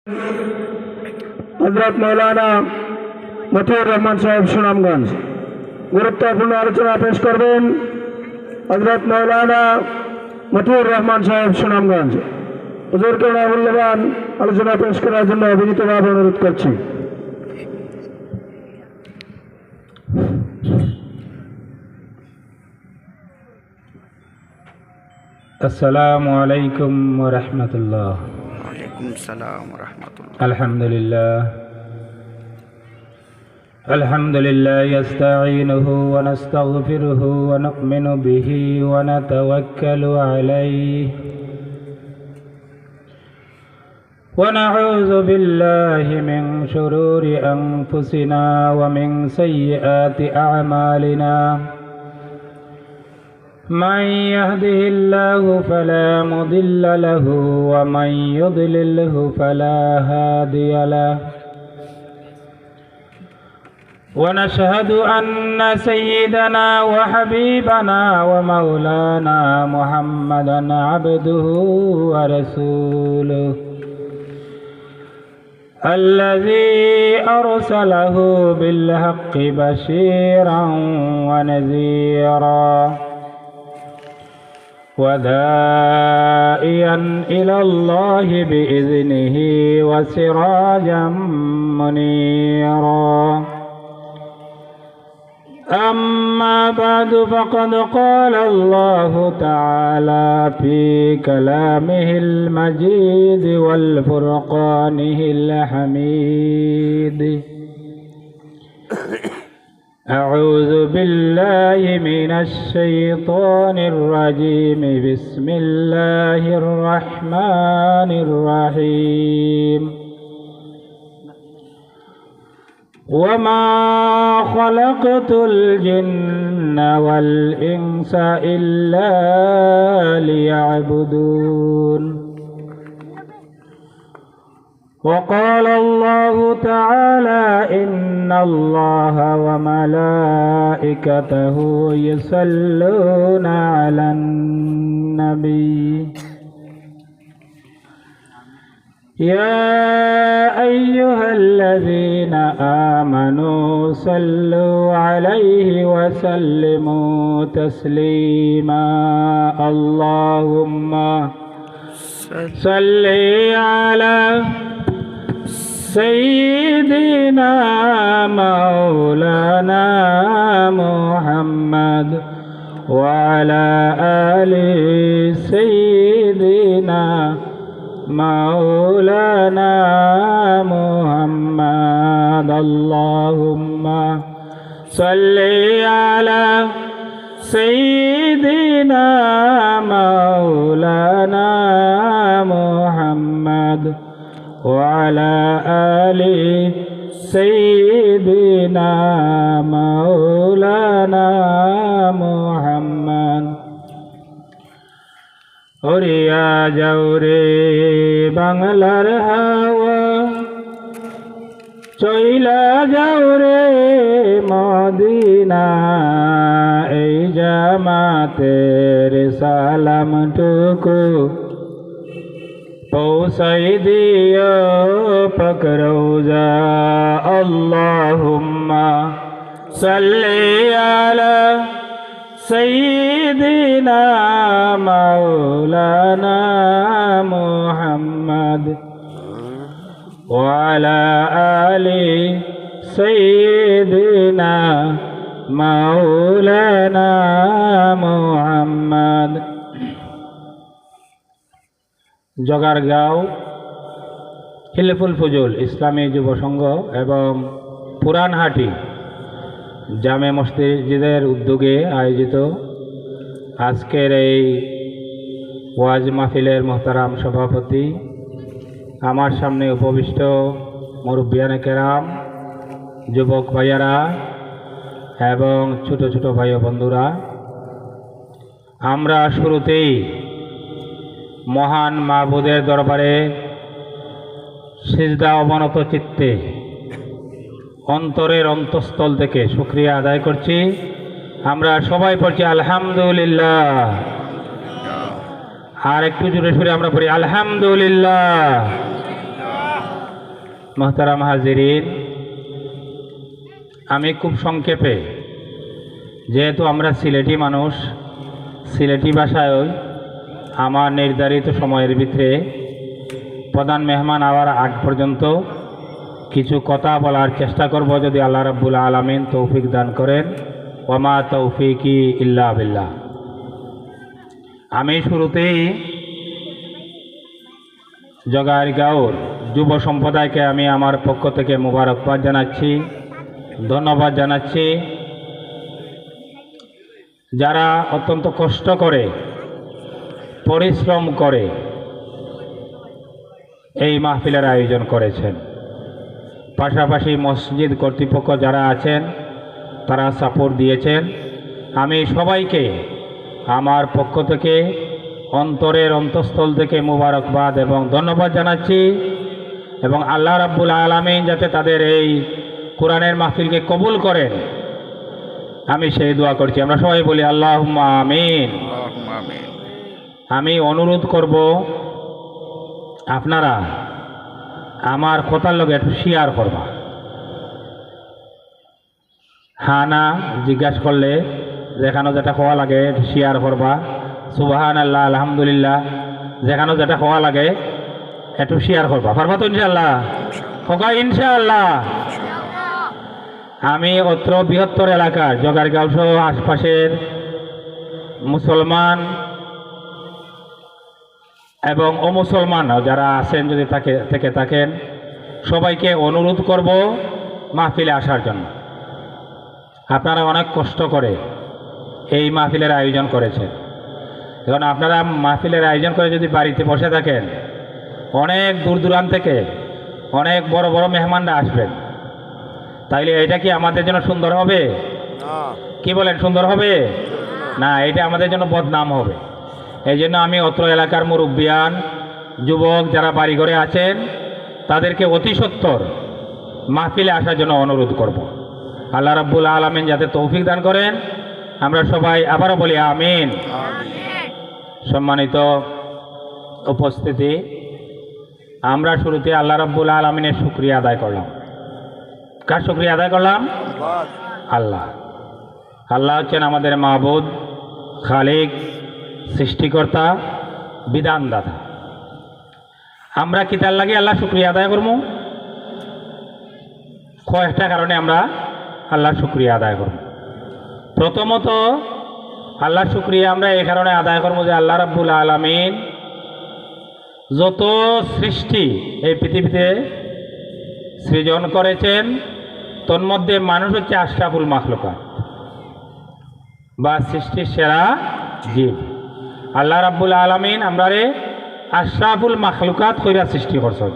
हजरत मौलाना मतिउर रहमान साहेब सुनामगंज गुरुत्वपूर्ण आलोचना पेश करबेन। हजरत मौलाना मतिउर रहमान साहेब सुनामगंज हुजूरके मूल्यवान आलोचना पेश करार जन्य विनीतभावे अनुरोध करছি। अस्सलामु अलैकुम व रहमतुल्लाह। वालेकुम सलाम व रहमतुल्लाह। अल्हम्दुलिल्लाह यस्तईनुहु व नस्तगफिरुहु व नु'मिनु बिही व नतवक्कलु अलैहि व नऊज़ु बिल्लाहि मिन शुरूरि अनफुसिना व मिन सय्यिआति अअमालिना। मन यहदिहिल्लाहु फला मुदिल्ल लहु व मन युद्लिल्हु फला हादिय लहु। ونشهد أن سيدنا وحبيبنا ومولانا محمدا عبده ورسوله الذي أرسله بالحق بشيرا ونذيرا وداعيا إلى الله بإذنه وسراجا منيرا. أما بعد فقد قال الله تعالى في كلامه المجيد والفرقانه الحميد: أعوذ بالله من الشيطان الرجيم. بسم الله الرحمن الرحيم. وما خلقت الجن والإنس إلا ليعبدون. وقال الله تعالى: إن الله وملائكته يصلون على النبي يا أيها الذين آمنوا صلوا عليه وسلموا تسليما. اللهم صل على سيدنا مولانا محمد وعلى آل سيدنا مولانا محمد. اللهم صل على سيدنا مولانا محمد وعلى آل سيدنا مولانا محمد. ওরিয়া যাওরে বাংলার হাওয়া, চইলা যাওরে মদিনা, এই জামাতের সালামটুকু পৌঁছাই দিও পাক রওজা। আল্লাহুম্মা সাল্লি আলা سيدنا مولانا محمد وعلى آل سيدنا مولانا محمد. জগারগাঁও হিলফুল ফুজুল ইসলামী যুব সংঘ এবং পুরানহাটি জামে মসজিদের উদ্যোগে আয়োজিত আজকের এই ওয়াজ মাহফিলের মোহতারাম সভাপতি, আমার সামনে উপবিষ্ট মুরব্বিয়ানে কেরাম, যুবক ভাইয়ারা এবং ছোট ছোট ভাই ও বন্ধুরা, আমরা শুরুতেই মহান মাবুদের দরবারে সিজদা অবনত চিত্তে অন্তরের অন্তঃস্থল থেকে শুকরিয়া আদায় করছি। আমরা সবাই পড়ছি আলহামদুলিল্লাহ। আর একটু জোরে সুরে আমরা পড়ি আলহামদুলিল্লাহ। মোহতারাম হাজিরিন, আমি খুব সংক্ষেপে, যেহেতু আমরা সিলেটি মানুষ, সিলেটি ভাষায় আমার নির্ধারিত সময়ের ভিতরে প্রধান মেহমান আওয়ার আগ পর্যন্ত কিছু কথা বলার চেষ্টা করব, যদি আল্লাহ রাব্বুল আলামিন তৌফিক দান করেন। ওয়ামা তৌফিকি ইল্লা বিল্লাহ। আমি শুরুতেই জগাইগাঁওর যুব সম্প্রদায়কে আমি আমার পক্ষ থেকে মোবারকবাদ জানাচ্ছি, ধন্যবাদ জানাচ্ছি, যারা অত্যন্ত কষ্ট করে, পরিশ্রম করে এই মাহফিলের আয়োজন করেছেন। পাশাপাশি মসজিদ কর্তৃপক্ষ যারা আছেন তারা সাপোর্ট দিয়েছেন। আমি সবাইকে আমার পক্ষ থেকে অন্তরের অন্তঃস্থল থেকে মোবারকবাদ এবং ধন্যবাদ জানাচ্ছি, এবং আল্লাহ রাব্বুল আলামিন যাতে তাদের এই কোরআনের মাহফিলকে কবুল করেন, আমি সেই দোয়া করছি। আমরা সবাই বলি আল্লাহুম্মা আমিন। আল্লাহুম্মা আমিন। আমি অনুরোধ করব আপনারা আমার কথার লগে একটু শেয়ার করবা। হ্যাঁ না জিজ্ঞাসা করলে যেখানে যেটা খাওয়া লাগে একটু শেয়ার করবা। সুবহানাল্লাহ, আলহামদুলিল্লাহ, যেখানে যেটা খাওয়া লাগে একটু শেয়ার করবা। পারবা তো ইনশাআল্লাহ? হোকা ইনশাআল্লাহ। আমি অত্র বৃহত্তর এলাকার জগাইগাঁও সহ আশপাশের মুসলমান এবং অমুসলমান যারা আছেন, যদি থেকে থাকেন, সবাইকে অনুরোধ করব মাহফিলে আসার জন্য। আপনারা অনেক কষ্ট করে এই মাহফিলের আয়োজন করেছেন। এখন আপনারা মাহফিলের আয়োজন করে যদি বাড়িতে বসে থাকেন, অনেক দূর দূরান্ত থেকে অনেক বড় বড় মেহমানরা আসবেন, তাইলে এটা কি আমাদের জন্য সুন্দর হবে? কি বলেন, সুন্দর হবে না? এটা আমাদের জন্য বদনাম হবে। এই জন্য আমি অত্র এলাকার মুরব্বিয়ান, যুবক যারা বাড়িঘরে আছেন, তাদেরকে অতি সত্বর মাহফিলে আসার জন্য অনুরোধ করব। আল্লাহ রাব্বুল আলামিন যাতে তৌফিক দান করেন। আমরা সবাই আবারও বলি আমিন। সম্মানিত উপস্থিতি, আমরা শুরুতে আল্লাহ রাব্বুল আলামিনের শুকরিয়া আদায় করলাম। কার শুকরিয়া আদায় করলাম? আল্লাহ। আল্লাহ হচ্ছেন আমাদের মাবুদ, খালিক, সৃষ্টিকর্তা, বিধানদাতা। আমরা কি তার লাগে আল্লাহ শুকরিয়া আদায় করবো? কয়েকটা কারণে আমরা আল্লাহ শুকরিয়া আদায় করব। প্রথমত, আল্লাহ শুকরিয়া আমরা এই কারণে আদায় করবো যে আল্লাহ রাব্বুল আলামিন যত সৃষ্টি এই পৃথিবীতে সৃজন করেছেন, তন্মধ্যে মানুষ হচ্ছে আশরাফুল মাখলুকাত বা সৃষ্টির সেরা জীব। আল্লাহ রাব্বুল আলামিন আমরারে আশরাফুল মাখলুকাত কইরা সৃষ্টি করছেন,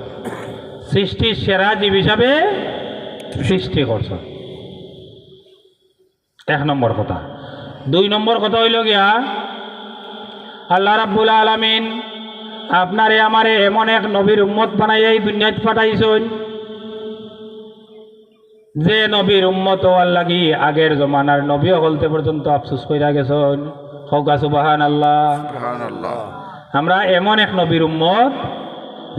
সৃষ্টির সেরা জীব হিসাবে সৃষ্টি করছেন। এক নম্বর কথা। দুই নম্বর কথা হইল গিয়া, আল্লাহ রাব্বুল আলামিন আপনারে আমারে এমন এক নবীর উম্মত বানাইয়া এই দুনিয়াত পাঠাইছেন, যে নবীর উম্মত আল্লাহ কি আগের জমানার নবী হলতে পর্যন্ত আফসোস কইরা গেছেন। হৌকা সুবহানাল্লাহ। আমরা এমন এক নবীর উম্মত,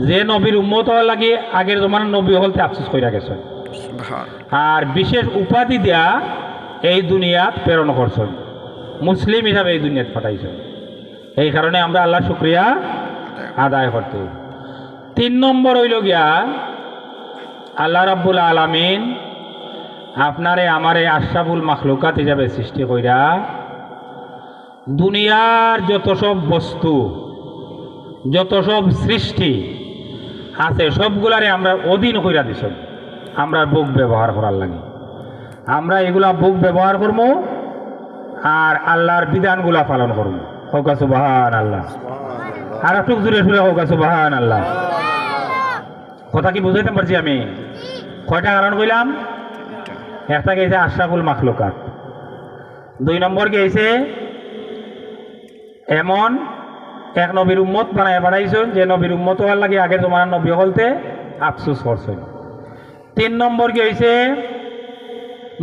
যে নবীর উম্মত লাগি আগের জমানার নবী হলতে আফসোস কইরা গেছেন, আর বিশেষ উপাধি দেয়া এই দুনিয়াত প্রেরণ করছেন, মুসলিম হিসাবে এই দুনিয়াত পাঠাইছেন। এই কারণে আমরা আল্লাহ শুকরিয়া আদায় করতে। তিন নম্বর হইল গিয়া, আল্লাহ রাব্বুল আলামিন আপনারে আমারে আশরাফুল মাখলুকাত হিসাবে সৃষ্টি কইরা দুনিয়ার যত সব বস্তু, যত সব সৃষ্টি আছে, সবগুলারে আমরা অধীন কইরা দিছেন আমরা বুক ব্যবহার করার লাগে। আমরা এগুলা বুক ব্যবহার করব আর আল্লাহর বিধানগুলা পালন করব। হৌকা সুবহানাল্লাহ। আর একটু জোরে শুনে হৌকা সুবহানাল্লাহ। কথা কি বুঝাইতে পারছি আমি? কয়টা কারণ কইলাম? একটা গেছে আশরাফুল মাখলুকাত, দুই নম্বর গেছে এমন এক নবীর উম্মত বানায় বাড়াইছেন, যে নবীর উম্মত হওয়ার লাগে আগের জমানার নবী হলতে আফসোস করছেন। তিন নম্বর কি হয়েছে?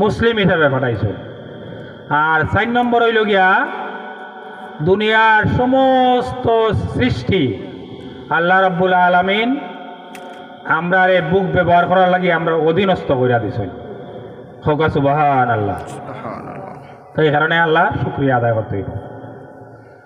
মুসলিম হিসাবে পাঠাইছেন। আর চার নম্বর হইল গিয়া, দুনিয়ার সমস্ত সৃষ্টি আল্লাহ রাব্বুল আলামিন আমরা এই বুক ব্যবহার করার লাগি আমরা অধীনস্থ কইরা দিছি হোক সুবহানাল্লাহ। সুবহানাল্লাহ। সেই কারণে আল্লাহ শুকরিয়া আদায় করতে হইব।